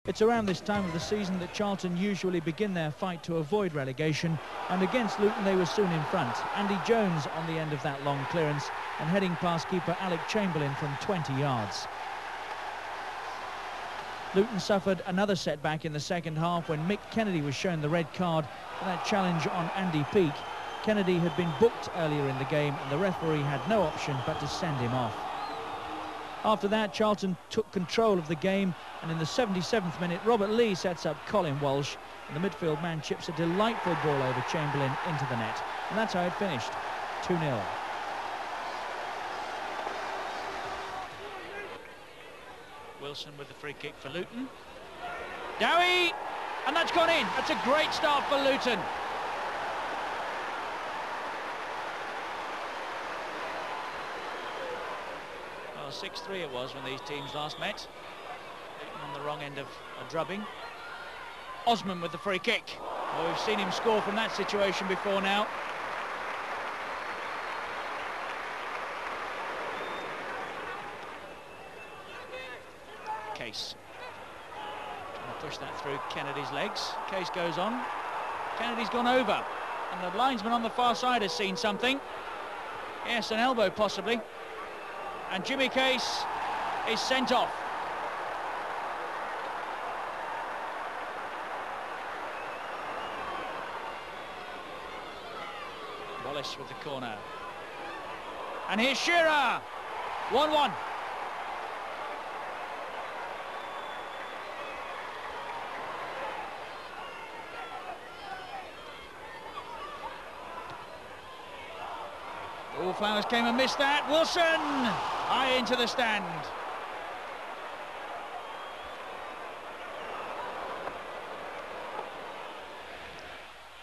It's around this time of the season that Charlton usually begin their fight to avoid relegation, and against Luton they were soon in front. Andy Jones on the end of that long clearance and heading past keeper Alec Chamberlain from 20 yards. Luton suffered another setback in the second half when Mick Kennedy was shown the red card for that challenge on Andy Peake. Kennedy had been booked earlier in the game and the referee had no option but to send him off. After that, Charlton took control of the game, and in the 77th minute, Robert Lee sets up Colin Walsh, and the midfield man chips a delightful ball over Chamberlain into the net. And that's how it finished, 2-0. Wilson with the free kick for Luton. Dowie! And that's gone in. That's a great start for Luton. Well, 6-3 it was when these teams last met. Luton on the wrong end of a drubbing. Osman with the free kick. Well, we've seen him score from that situation before now. Case. Trying to push that through Kennedy's legs. Case goes on. Kennedy's gone over. And the linesman on the far side has seen something. Yes, an elbow possibly. And Jimmy Case is sent off. Wallace with the corner. And here's Shearer. 1-1. All Flowers came and missed that. Wilson high into the stand.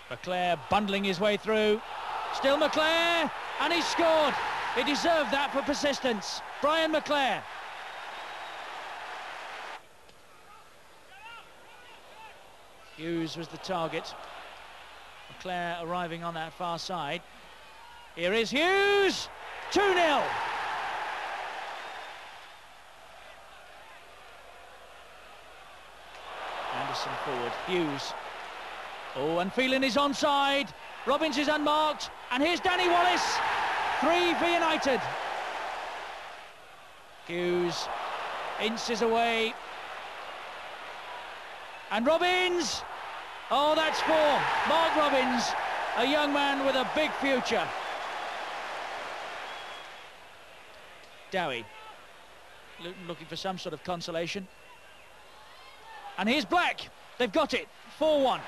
McClare bundling his way through. Still McClare, and he's scored. He deserved that for persistence. Brian McClare. Hughes was the target. McClare arriving on that far side. Here is Hughes, 2-0. Anderson forward, Hughes. Oh, and Phelan is onside. Robbins is unmarked, and here's Danny Wallace. 3 for United. Hughes inches away. And Robbins. Oh, that's 4. Mark Robbins, a young man with a big future. Dowie. Luton looking for some sort of consolation. And here's Black. They've got it. 4-1.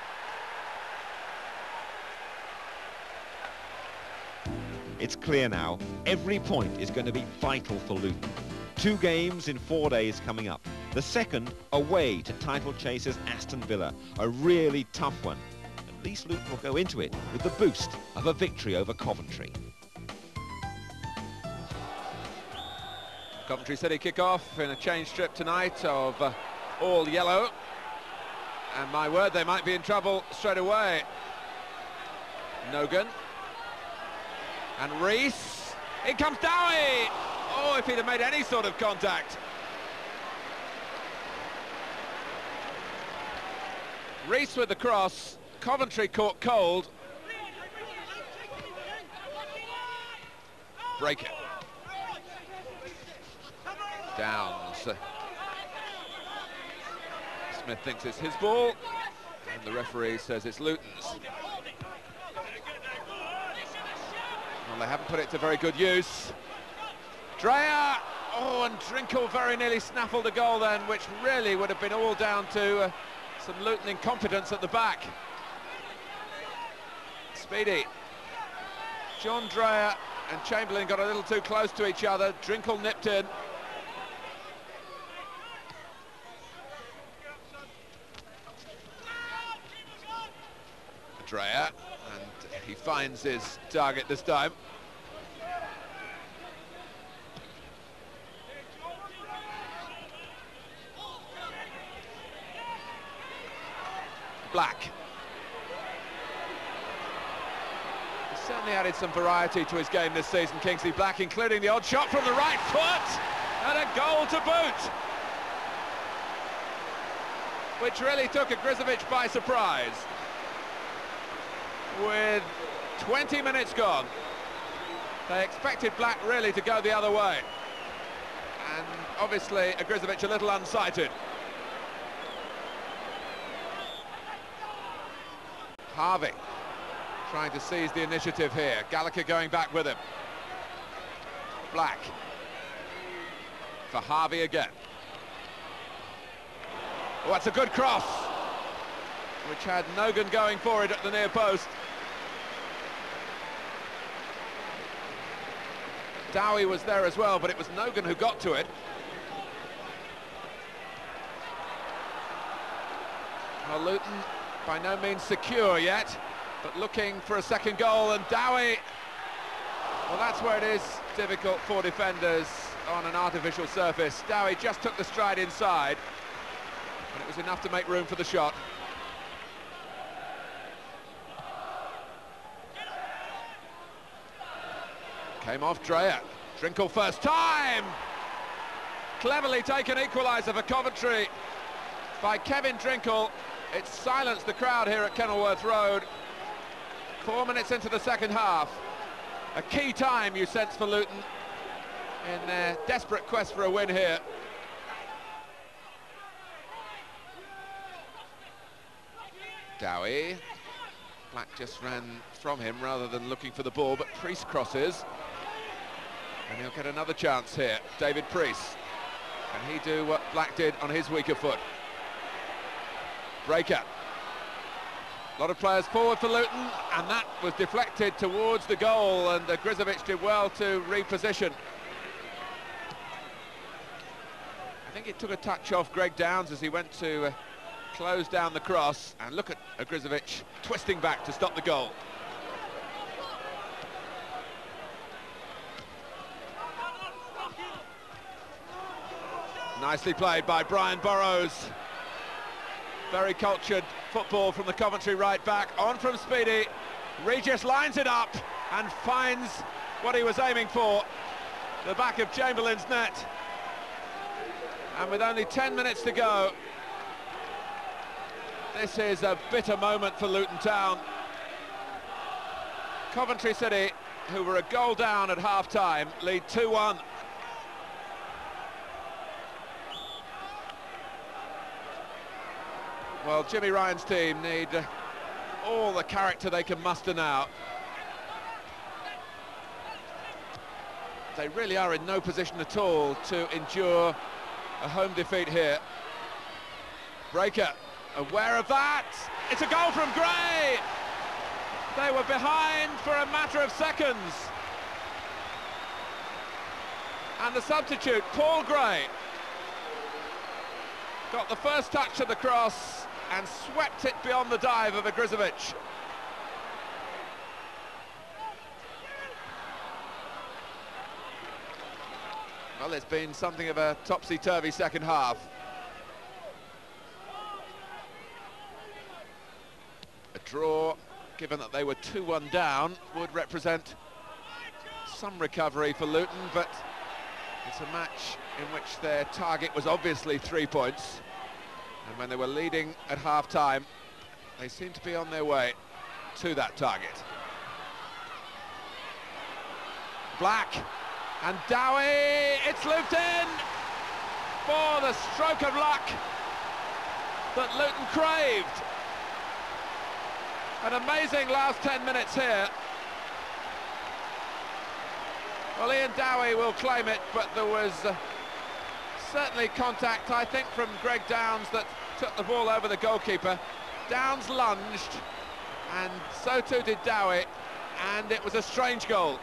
It's clear now, every point is going to be vital for Luton. 2 games in 4 days coming up. The second, away to title chasers Aston Villa. A really tough one. At least Luton will go into it with the boost of a victory over Coventry. Coventry City kick off in a change strip tonight of all yellow. And my word, they might be in trouble straight away. Nogan. And Rees. In comes Dowie! Oh, if he'd have made any sort of contact. Rees with the cross. Coventry caught cold. Break it. Downs. Smith thinks it's his ball, and the referee says it's Luton's. Well, they haven't put it to very good use. Dreyer! Oh, and Drinkle very nearly snaffled a goal then, which really would have been all down to some Luton incompetence at the back. Speedy. John Dreyer and Chamberlain got a little too close to each other. Drinkle nipped in. Dreyer, and he finds his target this time. Black. He's certainly added some variety to his game this season, Kingsley Black, including the odd shot from the right foot, and a goal to boot. which really took Igrizovic by surprise. With 20 minutes gone, they expected Black really to go the other way. And obviously Igrizovic a little unsighted. Harvey trying to seize the initiative here. Gallagher going back with him. Black for Harvey again. Oh, that's a good cross, which had Nogan going for it at the near post. Dowie was there as well, but it was Nogan who got to it. Well, Luton by no means secure yet, but looking for a second goal, and Dowie, well, that's where it is difficult for defenders on an artificial surface. Dowie just took the stride inside, and it was enough to make room for the shot. Came off Dreyer. Drinkle first time! Cleverly taken equaliser for Coventry by Kevin Drinkle. It silenced the crowd here at Kenilworth Road. 4 minutes into the second half. A key time, you sense, for Luton in their desperate quest for a win here. Dowie. Black just ran from him rather than looking for the ball, but Priest crosses. And he'll get another chance here. David Priest. Can he do what Black did on his weaker foot? Breaker. A lot of players forward for Luton, and that was deflected towards the goal, and Igrizovic did well to reposition. I think it took a touch off Greg Downs as he went to close down the cross, and look at Igrizovic twisting back to stop the goal. Nicely played by Brian Burrows. Very cultured football from the Coventry right back. On from Speedy. Regis lines it up and finds what he was aiming for. The back of Chamberlain's net. And with only 10 minutes to go, this is a bitter moment for Luton Town. Coventry City, who were a goal down at half-time, lead 2-1. Well, Jimmy Ryan's team need all the character they can muster now. They really are in no position at all to endure a home defeat here. Breaker, aware of that. It's a goal from Gray. They were behind for a matter of seconds. And the substitute, Paul Gray, got the first touch of the cross and swept it beyond the dive of Igrizovic. Well, it's been something of a topsy-turvy second half. A draw, given that they were 2-1 down, would represent some recovery for Luton, but it's a match in which their target was obviously 3 points. And when they were leading at half-time, they seemed to be on their way to that target. Black and Dowie, it's looped in for the stroke of luck that Luton craved. An amazing last 10 minutes here. Well, Iain Dowie will claim it, but there was certainly contact, I think, from Greg Downs that took the ball over the goalkeeper. Downs lunged, and so too did Dowie, and it was a strange goal.